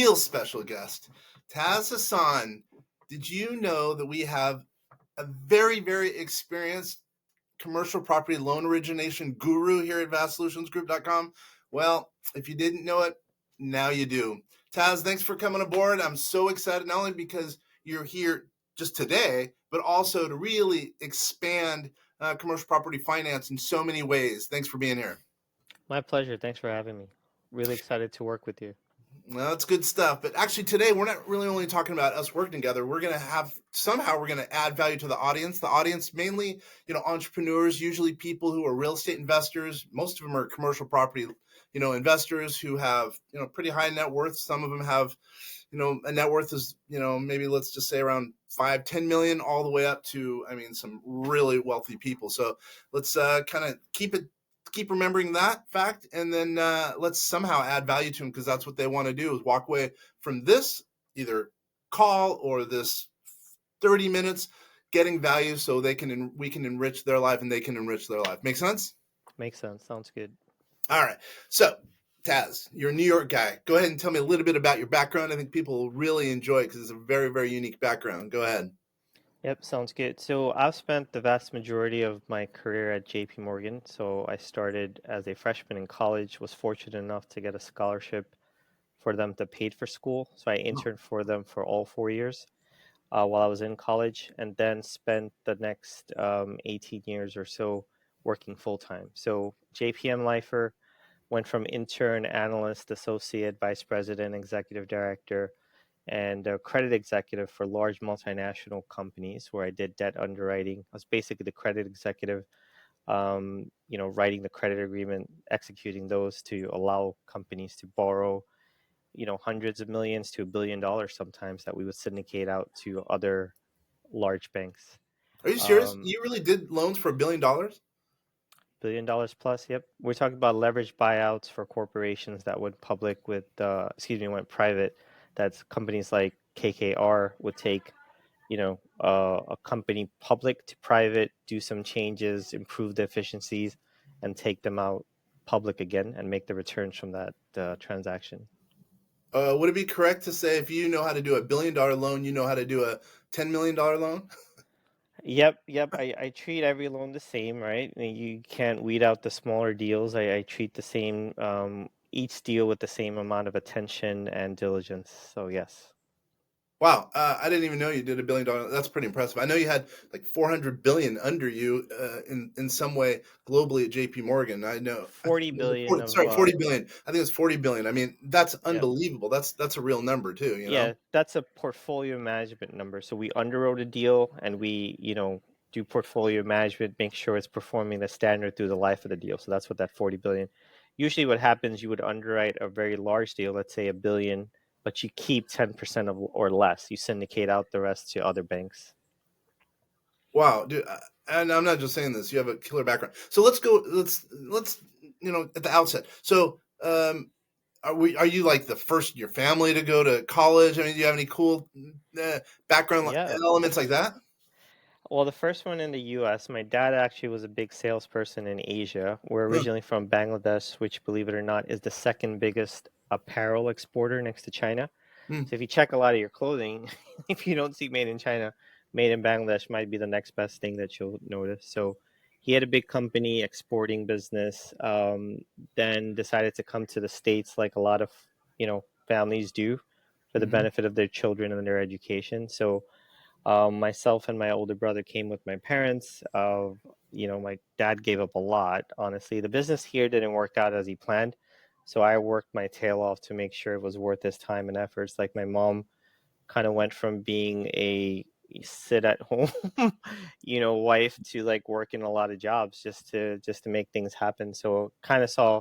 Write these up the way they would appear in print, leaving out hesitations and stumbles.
real special guest, Tas Hassan. Did you know that we have a very, very experienced commercial property loan origination guru here at vastsolutionsgroup.com? Well, if you didn't know it, now you do. Tas, thanks for coming aboard. I'm so excited, not only because you're here just today, but also to really expand commercial property finance in so many ways. Thanks for being here. My pleasure. Thanks for having me. Really excited to work with you. Well, that's good stuff. But actually, today we're not really only talking about us working together. We're going to we're going to add value to the audience. The audience, mainly, entrepreneurs, usually people who are real estate investors. Most of them are commercial property, investors who have, pretty high net worth. Some of them have, a net worth is, maybe let's just say around 5-10 million, all the way up to, some really wealthy people. So let's kind of keep remembering that fact, and then let's somehow add value to them, because that's what they want to do, is walk away from this either call or this 30 minutes getting value, so we can enrich their life and they can enrich their life. Make sense? Makes sense. Sounds good. All right. So, Tas, you're a New York guy. Go ahead and tell me a little bit about your background. I think people will really enjoy it because it's a very, very unique background. Go ahead. Yep, sounds good. So I've spent the vast majority of my career at JP Morgan. So I started as a freshman in college, was fortunate enough to get a scholarship for them to pay for school. So I interned for them for all 4 years while I was in college, and then spent the next 18 years or so working full time. So JPM lifer, went from intern, analyst, associate, vice president, executive director, and a credit executive for large multinational companies where I did debt underwriting. I was basically the credit executive, writing the credit agreement, executing those to allow companies to borrow, hundreds of millions to $1 billion sometimes, that we would syndicate out to other large banks. Are you serious? You really did loans for $1 billion? $1 billion plus. Yep. We're talking about leveraged buyouts for corporations that went private. That's companies like KKR would take, a company public to private, do some changes, improve the efficiencies, and take them out public again and make the returns from that transaction. Would it be correct to say if you know how to do $1 billion loan, you know how to do a $10 million loan? Yep. I treat every loan the same, right? You can't weed out the smaller deals. I treat the same, each deal with the same amount of attention and diligence. So yes. Wow, I didn't even know you did $1 billion. That's pretty impressive. I know you had like 400 billion under you in some way globally at JP Morgan. I know. 40 billion of 40 billion. I think it's 40 billion. I mean, that's Yep. unbelievable. That's a real number too, Yeah, that's a portfolio management number. So we underwrote a deal and we, do portfolio management, make sure it's performing the standard through the life of the deal. So that's what that 40 billion. Usually what happens, you would underwrite a very large deal, let's say $1 billion, but you keep 10% of or less. You syndicate out the rest to other banks. Wow, dude, and I'm not just saying this. You have a killer background. So let's go. Let's at the outset. So are you like the first in your family to go to college? I mean, do you have any cool background Yeah. elements like that? Well, the first one in the US, my dad actually was a big salesperson in Asia. We're Huh. originally from Bangladesh, which, believe it or not, is the second biggest apparel exporter next to China. Hmm. So if you check a lot of your clothing, if you don't see made in China, made in Bangladesh might be the next best thing that you'll notice. So he had a big company exporting business, then decided to come to the States like a lot of, families do for the Mhm. benefit of their children and their education. So myself and my older brother came with my parents. My dad gave up a lot, honestly. The business here didn't work out as he planned. So I worked my tail off to make sure it was worth his time and efforts. Like my mom kind of went from being a sit at home, wife to like working a lot of jobs just to make things happen. So kind of saw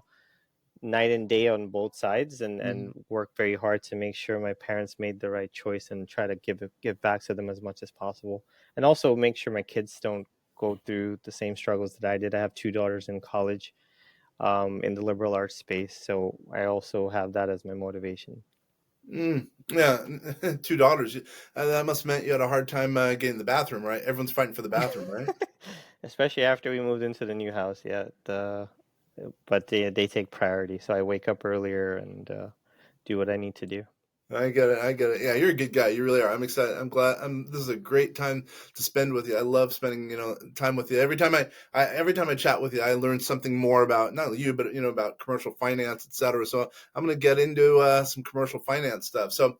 night and day on both sides and work very hard to make sure my parents made the right choice and try to give back to them as much as possible, and also make sure my kids don't go through the same struggles that I did. I have two daughters in college, in the liberal arts space, so I also have that as my motivation. Yeah, two daughters. That must have meant you had a hard time getting the bathroom, right? Everyone's fighting for the bathroom, right? Especially after we moved into the new house. Yeah, but they take priority, so I wake up earlier and do what I need to do. I get it. I get it. Yeah, you're a good guy. You really are. I'm excited. I'm glad. This is a great time to spend with you. I love spending, time with you. Every time I chat with you, I learn something more about not only you, but about commercial finance, et cetera. So I'm going to get into some commercial finance stuff. So,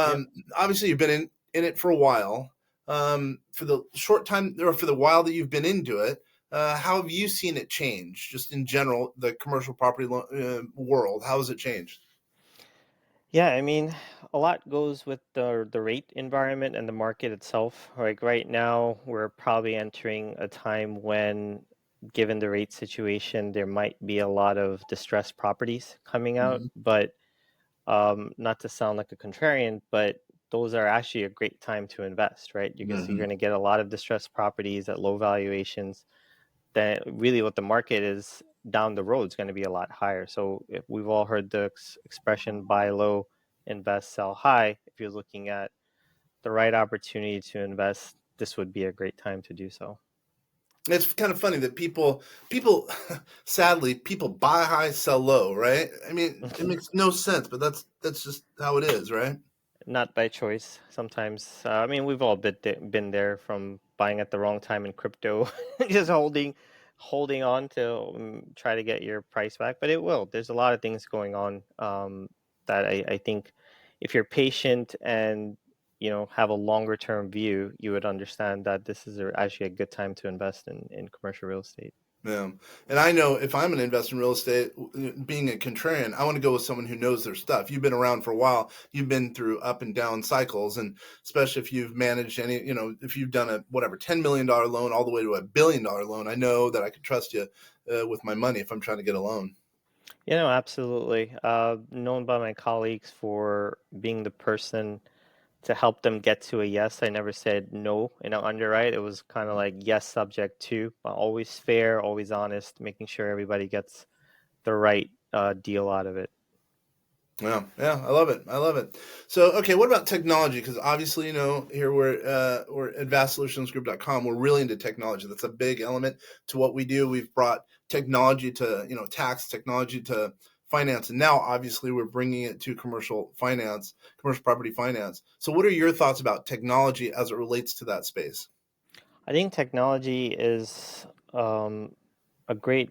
Yep. um, obviously, you've been in it for a while. For the short time or for the while that you've been into it, how have you seen it change? Just in general, the commercial property world, how has it changed? Yeah, I mean, a lot goes with the rate environment and the market itself. Like right now, we're probably entering a time when, given the rate situation, there might be a lot of distressed properties coming out. Mhm. But not to sound like a contrarian, but those are actually a great time to invest, right? Because you're Mhm. going to get a lot of distressed properties at low valuations. Then really what the market is down the road is going to be a lot higher. So if we've all heard the expression buy low, invest, sell high. If you're looking at the right opportunity to invest, this would be a great time to do so. It's kind of funny that people sadly people buy high, sell low, right? I mean, it makes no sense, but that's just how it is, right? Not by choice. Sometimes, I mean, we've all been there from buying at the wrong time in crypto, just holding on to try to get your price back. But it will. There's a lot of things going on that I think if you're patient and have a longer term view, you would understand that this is actually a good time to invest in commercial real estate. Yeah. And I know if I'm an investor in real estate, being a contrarian, I want to go with someone who knows their stuff. You've been around for a while. You've been through up and down cycles. And especially if you've managed if you've done a whatever $10 million loan all the way to $1 billion loan, I know that I could trust you with my money if I'm trying to get a loan. Absolutely. Known by my colleagues for being the person to help them get to a yes. I never said no in an underwrite. It was kind of like yes, subject to, but always fair, always honest, making sure everybody gets the right deal out of it. Yeah, yeah, I love it. I love it. So, okay, what about technology? Because obviously, here we're at vastsolutionsgroup.com. We're really into technology. That's a big element to what we do. We've brought technology to, tax, technology to finance, and now obviously we're bringing it to commercial finance, commercial property finance. So, what are your thoughts about technology as it relates to that space? I think technology is a great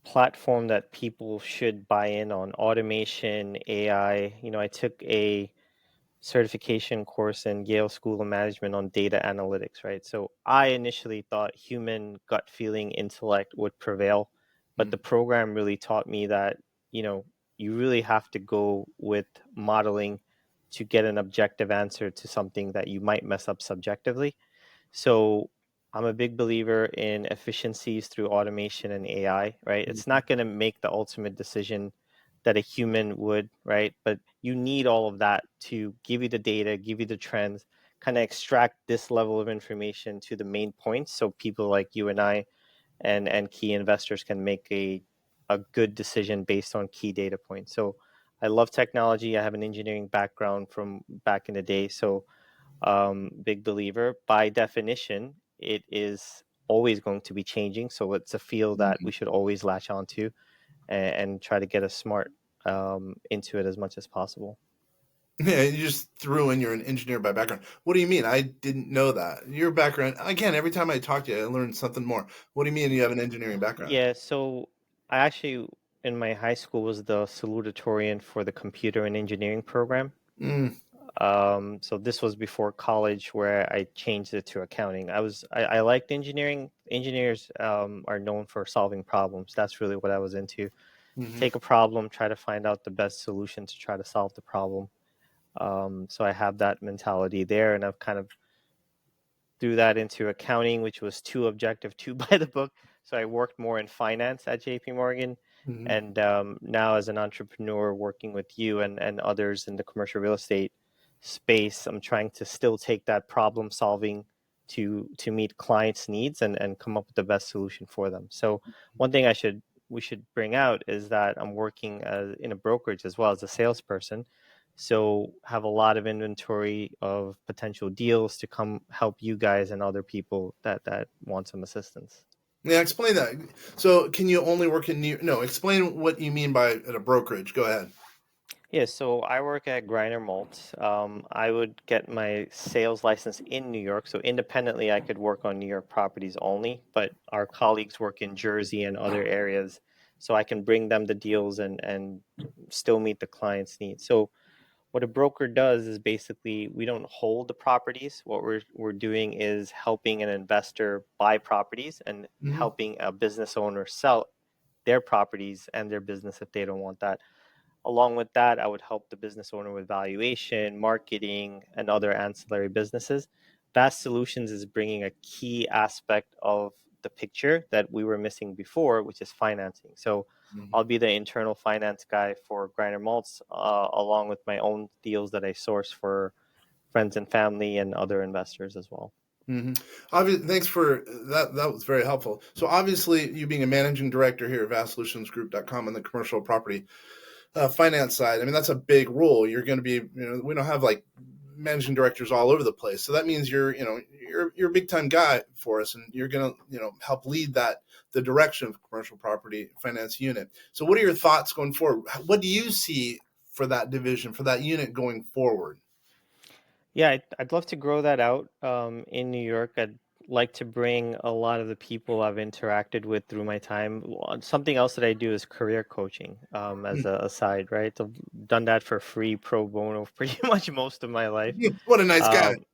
platform that people should buy in on. Automation, AI. I took a certification course in Yale School of Management on data analytics, right? So I initially thought human gut feeling intellect would prevail, but the Mm, program really taught me that, you know, you really have to go with modeling to get an objective answer to something that you might mess up subjectively. So I'm a big believer in efficiencies through automation and AI, right? It's mm, not going to make the ultimate decision that a human would, right? But you need all of that to give you the data, give you the trends, kind of extract this level of information to the main points so people like you and I and key investors can make a good decision based on key data points. So I love technology. I have an engineering background from back in the day, so big believer. By definition, it is always going to be changing. So it's a field that we mm. should always latch onto and try to get us smart into it as much as possible. Yeah, you just threw in you're an engineer by background. What do you mean? I didn't know that. Your background, again, every time I talk to you, I learn something more. What do you mean you have an engineering background? Yeah, so I actually in my high school was the salutatorian for the computer and engineering program. Mm, So this was before college where I changed it to accounting. I liked engineering. Engineers are known for solving problems. That's really what I was into. hmm Take a problem, try to find out the best solution to try to solve the problem. So I have that mentality there, and I've kind of threw that into accounting, which was too objective, too by the book. So I worked more in finance at JP Morgan. hmm And now, as an entrepreneur working with you and others in the commercial real estate space, I'm trying to still take that problem solving to meet clients' needs and come up with the best solution for them. So, one thing we should bring out is that I'm working in a brokerage as well as a salesperson, so have a lot of inventory of potential deals to come help you guys and other people that want some assistance. Yeah, explain that. So, can you only work in New? No, explain what you mean by at a brokerage. Go ahead. Yeah, so I work at Griner Malts. I would get my sales license in New York, so independently I could work on New York properties only, but our colleagues work in Jersey and other areas, so I can bring them the deals and still meet the client's needs. So what a broker does is basically we don't hold the properties. What we're doing is helping an investor buy properties and Hmm. helping a business owner sell their properties and their business if they don't want that. Along with that, I would help the business owner with valuation, marketing, and other ancillary businesses. Vast Solutions is bringing a key aspect of the picture that we were missing before, which is financing. So I'll be the internal finance guy for Griner Malts, along with my own deals that I source for friends and family and other investors as well. Hmm. Obviously, thanks for that. That was very helpful. So obviously, you being a managing director here at vastsolutionsgroup.com on the commercial property finance side, I mean, that's a big role. You're going to be, we don't have like managing directors all over the place. So that means you're a big time guy for us, and you're going to, help lead the direction of commercial property finance unit. So what are your thoughts going forward? What do you see for that division, for that unit going forward? Yeah, I'd love to grow that out in New York. I'd like to bring a lot of the people I've interacted with through my time. Something else that I do is career coaching as a aside, right? I've done that for free pro bono for pretty much most of my life. What a nice guy. Um,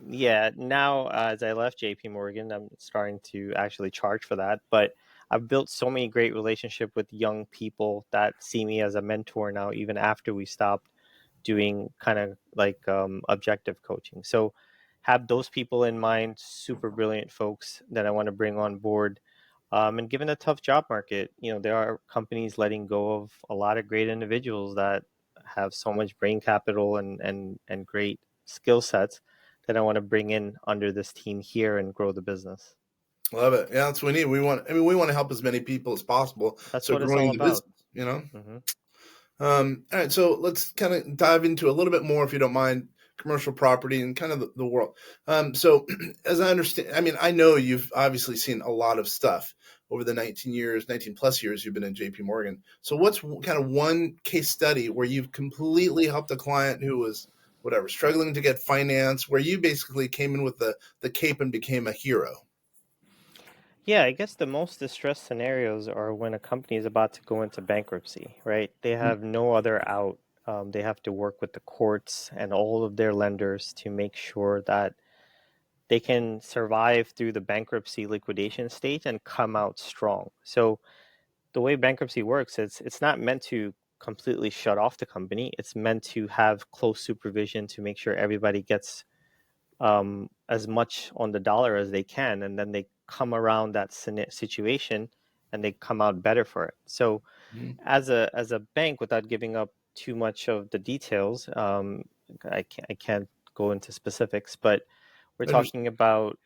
yeah, now as I left JP Morgan, I'm starting to actually charge for that. But I've built so many great relationship with young people that see me as a mentor now, even after we stopped doing kind of like objective coaching. So have those people in mind, super brilliant folks that I want to bring on board. And given the tough job market, there are companies letting go of a lot of great individuals that have so much brain capital and great skill sets that I want to bring in under this team here and grow the business. Love it. Yeah, that's what we need. We want to help as many people as possible. That's So what it's all growing the about. business. Hmm. All right, so let's kind of dive into a little bit more, if you don't mind, commercial property and kind of the world. So, as I understand, I mean, I know you've obviously seen a lot of stuff over the 19 plus years you've been in JP Morgan. So, what's kind of one case study where you've completely helped a client who was whatever struggling to get finance, where you basically came in with the cape and became a hero? Yeah, I guess the most distressed scenarios are when a company is about to go into bankruptcy, right? They have no other out. They have to work with the courts and all of their lenders to make sure that they can survive through the bankruptcy liquidation stage and come out strong. So the way bankruptcy works, it's not meant to completely shut off the company. It's meant to have close supervision to make sure everybody gets as much on the dollar as they can, and then they come around that situation and they come out better for it. So, Mhm. as a bank, without giving up too much of the details, I can't go into specifics, but we're Understood. talking about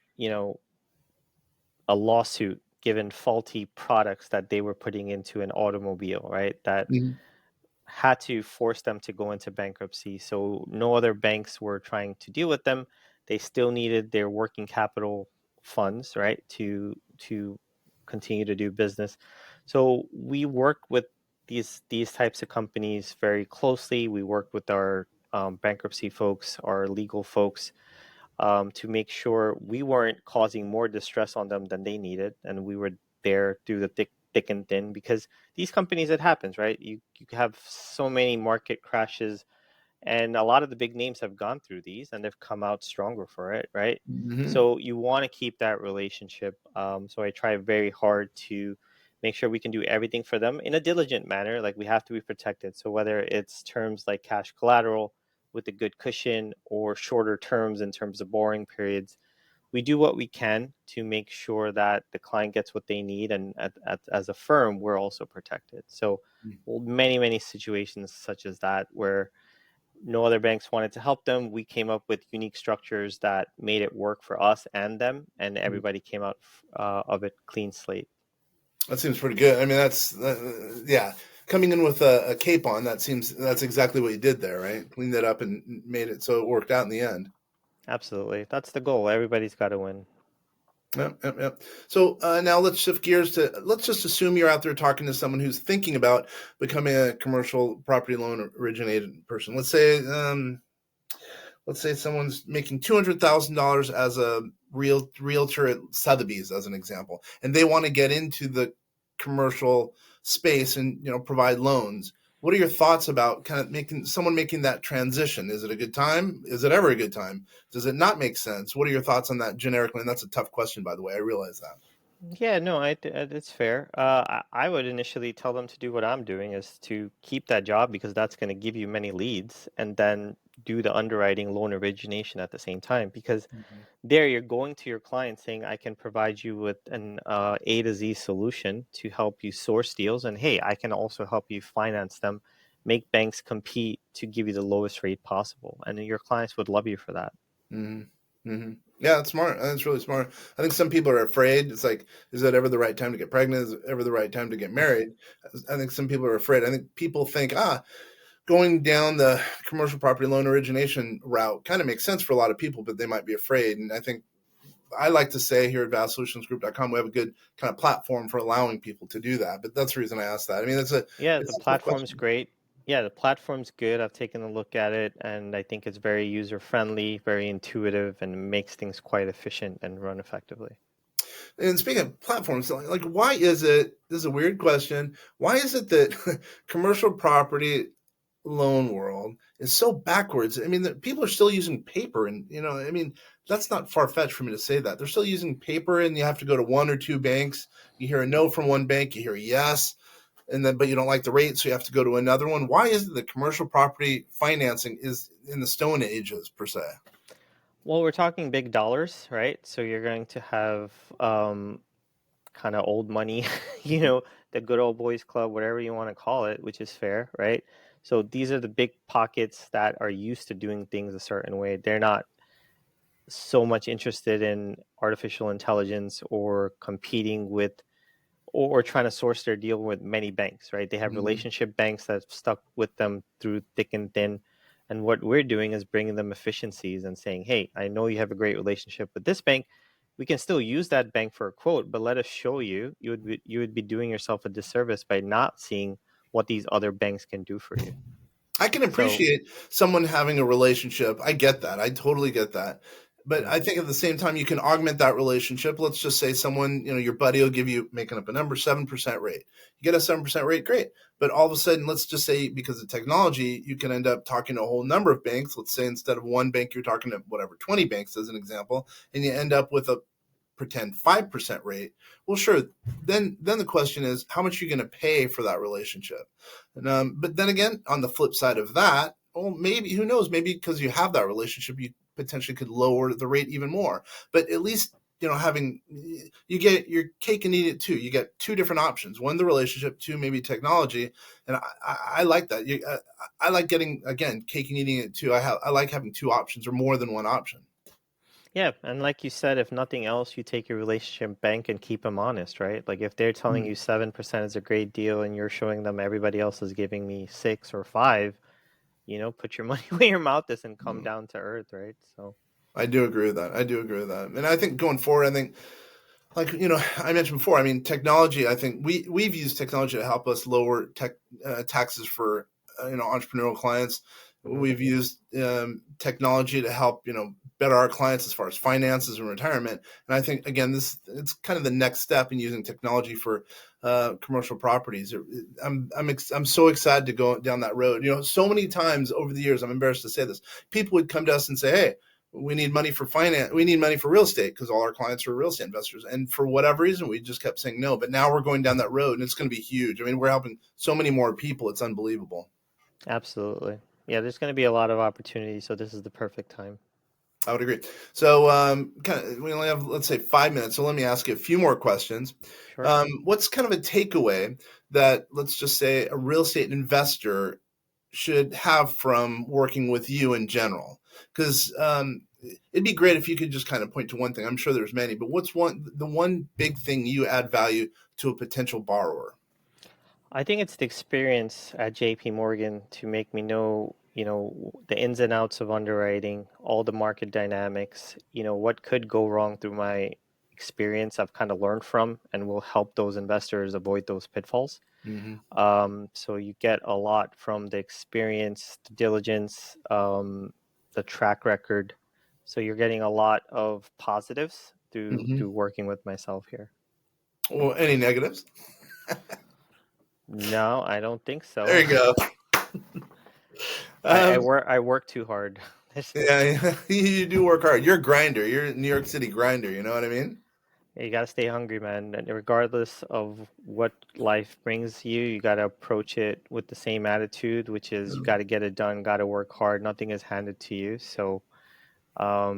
a lawsuit given faulty products that they were putting into an automobile, right? That Mhm. had to force them to go into bankruptcy. So no other banks were trying to deal with them. They still needed their working capital funds, right, to continue to do business. So we work with these types of companies very closely. We work with our bankruptcy folks, our legal folks, to make sure we weren't causing more distress on them than they needed, and we were there through the thick and thin because these companies, it happens, right? You have so many market crashes, and a lot of the big names have gone through these and they've come out stronger for it, right? Mhm. So you want to keep that relationship. So I try very hard to make sure we can do everything for them in a diligent manner. Like we have to be protected. So whether it's terms like cash collateral with a good cushion or shorter terms in terms of borrowing periods, we do what we can to make sure that the client gets what they need, and as a firm we're also protected. So many situations such as that where no other banks wanted to help them, we came up with unique structures that made it work for us and them, and Mhm. everybody came out of it clean slate. That seems pretty good. I mean, yeah. Coming in with a cape on, that's exactly what you did there, right? Cleaned it up and made it so it worked out in the end. Absolutely, that's the goal. Everybody's got to win. Yep, yep, yep. So now let's shift gears to, let's just assume you're out there talking to someone who's thinking about becoming a commercial property loan originated person. Let's say someone's making $200,000 as a realtor at Sotheby's, as an example, and they want to get into the commercial space and provide loans. What are your thoughts about kind of making that transition? Is it a good time? Is it ever a good time? Does it not make sense? What are your thoughts on that generically? And that's a tough question, by the way. I realize that. Yeah, no, it's fair. I would initially tell them to do what I'm doing, is to keep that job because that's going to give you many leads, and then do the underwriting loan origination at the same time. Because Mhm. there you're going to your client saying, I can provide you with an A to Z solution to help you source deals. And hey, I can also help you finance them, make banks compete to give you the lowest rate possible. And your clients would love you for that. Mm-hmm. Mm-hmm. Yeah, that's smart. That's really smart. I think some people are afraid. It's like, is it ever the right time to get pregnant? Is it ever the right time to get married? I think some people are afraid. I think people think, going down the commercial property loan origination route kind of makes sense for a lot of people, but they might be afraid. And I think I like to say here at vastsolutionsgroup.com, we have a good kind of platform for allowing people to do that. But that's the reason I asked that. I mean, Yeah, the it's a tough platform's question. great. Yeah, the platform's good. I've taken a look at it, and I think it's very user friendly, very intuitive, and makes things quite efficient and run effectively. And speaking of platforms, like why is it? This is a weird question. Why is it that commercial property loan world is so backwards? I mean, people are still using paper, and I mean, that's not far fetched for me to say that they're still using paper, and you have to go to one or two banks. You hear a no from one bank, you hear a yes, and then but you don't like the rate, so you have to go to another one. Why is it that commercial property financing is in the Stone Ages per se? Well, we're talking big dollars, right? So you're going to have kind of old money, the good old boys club, whatever you want to call it, which is fair, right? So these are the big pockets that are used to doing things a certain way. They're not so much interested in artificial intelligence or competing with, or trying to source their deal with many banks, right? They have Mhm. relationship banks that have stuck with them through thick and thin. And what we're doing is bringing them efficiencies and saying, hey, I know you have a great relationship with this bank. We can still use that bank for a quote, but let us show you. You would be doing yourself a disservice by not seeing what these other banks can do for you. I can So, appreciate someone having a relationship. I get that. I totally get that. But mm, I think at the same time, you can augment that relationship. Let's just say someone, your buddy will give you, making up a number, 7% rate. You get a 7% rate, great. But all of a sudden, let's just say because of technology, you can end up talking to a whole number of banks. Let's say instead of one bank, you're talking to whatever, 20 banks as an example, and you end up with a pretend 5% rate. Well, sure. Then the question is, how much are you going to pay for that relationship? And, but then again, on the flip side of that, well, maybe, who knows, maybe because you have that relationship, you potentially could lower the rate even more. But at least having, you get your cake and eat it too. You get two different options: one, the relationship; two, maybe technology. And I like that. I like getting, again, cake and eating it too. I like having two options or more than one option. yeah, and like you said, if nothing else, you take your relationship bank and keep them honest, right? Like if they're telling you 7% is a great deal and you're showing them everybody else is giving me 6 or 5, put your money where your mouth is and come Mm. down to earth, right? So, I do agree with that. I do agree with that. And I think going forward, I think, like I mentioned before, I mean, technology. I think we've used technology to help us lower taxes for entrepreneurial clients. mhm. We've used technology to help better our clients as far as finances and retirement. And I think, again, this it's kind of the next step in using technology for commercial properties. I'm so excited to go down that road. So many times over the years, I'm embarrassed to say this, people would come to us and say, "Hey, we need money for finance. We need money for real estate," because all our clients are real estate investors. And for whatever reason, we just kept saying no. But now we're going down that road, and it's going to be huge. I mean, we're helping so many more people. It's unbelievable. Absolutely. Yeah, there's going to be a lot of opportunity, so this is the perfect time. I would agree. So, we only have, let's say, 5 minutes. So let me ask you a few more questions. Sure. What's kind of a takeaway that, let's just say, a real estate investor should have from working with you in general? Because it'd be great if you could just kind of point to one thing. I'm sure there's many, but what's the one big thing you add value to a potential borrower? I think it's the experience at JP Morgan to make me know, the ins and outs of underwriting, all the market dynamics, what could go wrong through my experience I've kind of learned from and will help those investors avoid those pitfalls. Hmm. So you get a lot from the experience, the diligence, the track record. So you're getting a lot of positives through Hmm. working with myself here. Well, any negatives? No, I don't think There so. you go. I Um, work I work too hard. yeah, you do work hard. You're a grinder. You're a New York City grinder. You know what I mean? You gotta stay hungry, man. And regardless of what life brings you, you gotta approach it with the same attitude, which is you gotta get it done, gotta work hard. Nothing is handed to you. So, a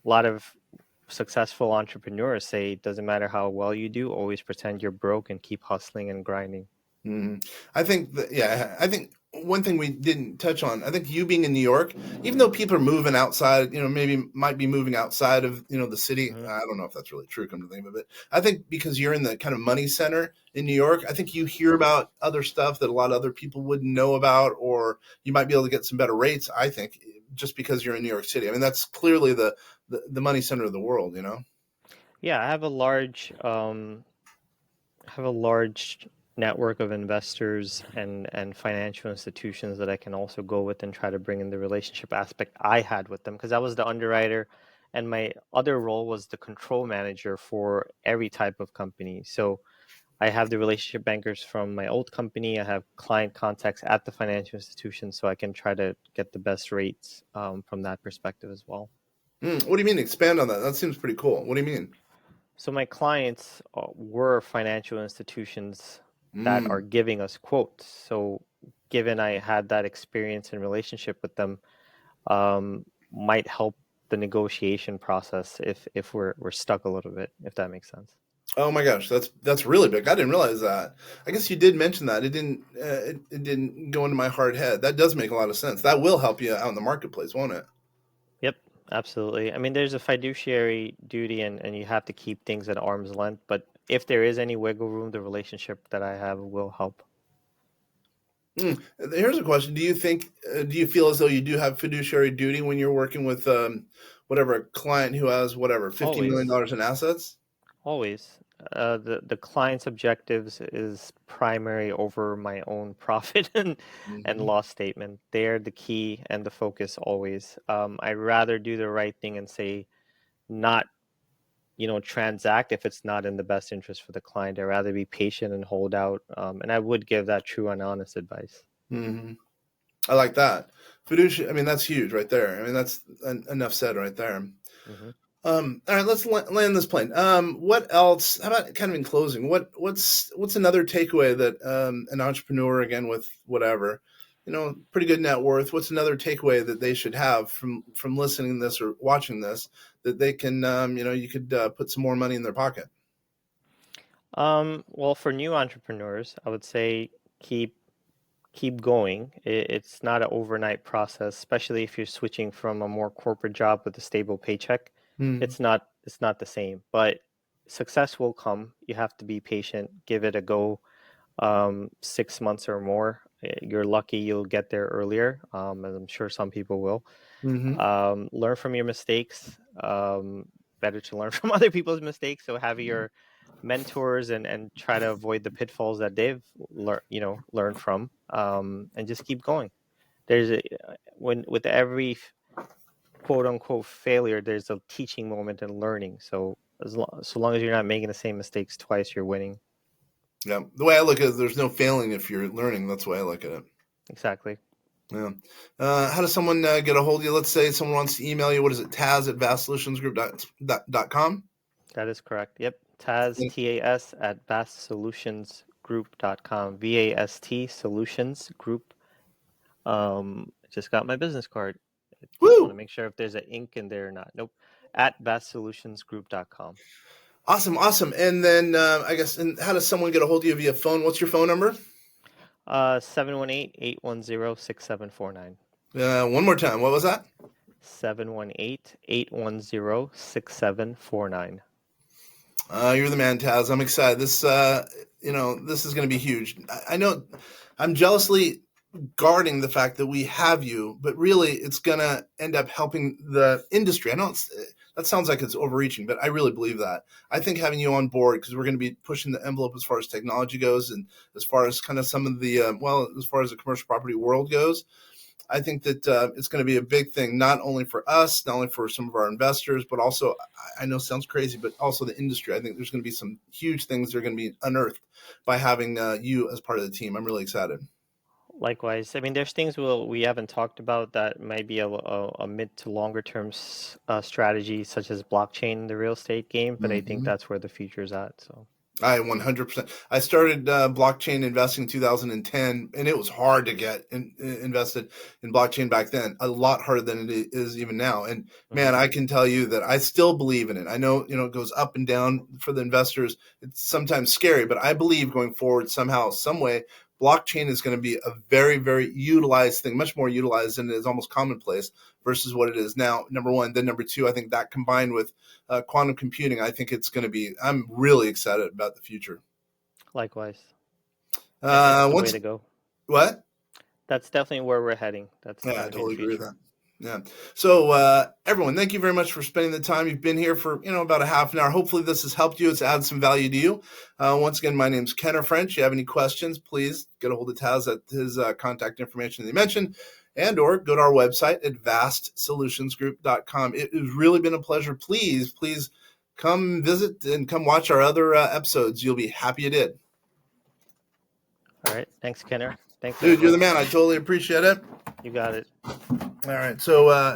lot of successful entrepreneurs say it doesn't matter how well you do, always pretend you're broke and keep hustling and grinding. Hmm. I think that, yeah, I think one thing we didn't touch on, I think you being in New York, even though people are moving outside, maybe might be moving outside of, the city. Hmm. I don't know if that's really true, come to think of it. I think because you're in the kind of money center in New York, I think you hear about other stuff that a lot of other people wouldn't know about, or you might be able to get some better rates, I think, just because you're in New York City. I mean, that's clearly the money center of the world, you know? Yeah, I have a large network of investors and financial institutions that I can also go with and try to bring in the relationship aspect I had with them because I was the underwriter and my other role was the control manager for every type of company. So I have the relationship bankers from my old company. I have client contacts at the financial institution, so I can try to get the best rates from that perspective as well. What do you mean? Expand on that. That seems pretty cool. What do you mean? So my clients were financial institutions that are Mm. giving us quotes. So given I had that experience and relationship with them, might help the negotiation process if we're stuck a little bit, if that makes sense. Oh my gosh, that's really big. I didn't realize that. I guess you did mention that. It didn't go into my hard head. That does make a lot of sense. That will help you out in the marketplace, won't it? Yep, absolutely. I mean, there's a fiduciary duty and you have to keep things at arm's length, but if there is any wiggle room, the relationship that I have will help. Here's a question: Do you feel as though you do have fiduciary duty when you're working with whatever a client who has whatever $50 million Always. in assets? Always. The client's objectives is primary over my own profit and Hmm. loss statement. They're the key and the focus always. I'd rather do the right thing and say not, transact if it's not in the best interest for the client. I'd rather be patient and hold out. And I would give that true and honest advice. Hmm. I like that. Fiduciary. I mean, that's huge right there. I mean, that's enough said right there. Hmm. All right, let's land this plane. What else? How about kind of in closing? What's another takeaway that an entrepreneur, again with whatever, pretty good net worth. What's another takeaway that they should have from listening to this or watching this that they can, you could put some more money in their pocket. Well, for new entrepreneurs, I would say keep keep going. It's not an overnight process, especially if you're switching from a more corporate job with a stable paycheck. Mm, It's not the same, but success will come. You have to be patient, give it a go. 6 months or more. You're lucky you'll get there earlier, as I'm sure some people will. mm-hmm, Learn from your mistakes. Better to learn from other people's mistakes. So have your mentors and try to avoid the pitfalls that they've learned from, and just keep going. There's a when with every quote unquote failure, there's a teaching moment and learning. So so long as you're not making the same mistakes twice, you're winning. yeah. The way I look at it, there's no failing if you're learning. That's the way I look at it. Exactly. Yeah. How does someone get a hold of you? Let's say someone wants to email you. What is it? Taz at vastsolutionsgroup.com. That is correct. Yep. Tas, TAS at vastsolutionsgroup.com. VAST Solutions Group. Just got my business card. I just want to Woo! make sure if there's an ink in there or not. Nope. At vastsolutionsgroup.com. Awesome, awesome. And then I guess, and how does someone get a hold of you via phone? What's your phone number? 718-810-6749. One more time. What was that? 718-810-6749. You're the man, Taz. I'm excited. This is going to be huge. I know I'm jealously guarding the fact that we have you, but really it's going to end up helping the industry. I know That sounds like it's overreaching, but I really believe that. I think having you on board, because we're going to be pushing the envelope as far as technology goes, and as far as kind of some of the as far as the commercial property world goes, I think that it's going to be a big thing, not only for us, not only for some of our investors, but also, I know it sounds crazy, but also the industry. I think there's going to be some huge things that are going to be unearthed by having you as part of the team. I'm really excited. Likewise, I mean, there's things we haven't talked about that might be a mid to longer term strategy, such as blockchain in the real estate game, but I think Mm-hmm. that's where the future's at. So, I 100%. I started blockchain investing in 2010, and it was hard to get invested in blockchain back then. A lot harder than it is even now. And hmm man, I can tell you that I still believe in it. I know, it goes up and down for the investors. It's sometimes scary, but I believe going forward somehow, some way, blockchain is going to be a very, very utilized thing, much more utilized than it is almost commonplace versus what it is now. Number one, then number two, I think that combined with quantum computing, I think it's going to be. I'm really excited about the future. likewise, it's the way What's to go. what? That's definitely where we're heading. That's Yeah, going I to be the totally agree with future. that. Yeah. So everyone, thank you very much for spending the time. You've been here for about a half an hour. Hopefully this has helped you. It's added some value to you. Once again, my name's Kenner French. You have any questions, please get a hold of Taz at his contact information that he mentioned, and or go to our website at vastsolutionsgroup.com. It has really been a pleasure. Please come visit and come watch our other episodes. You'll be happy you did. All right. Thanks, Kenner. Thanks, Dude, you're the everyone. man. I totally appreciate it. You got it. All right. So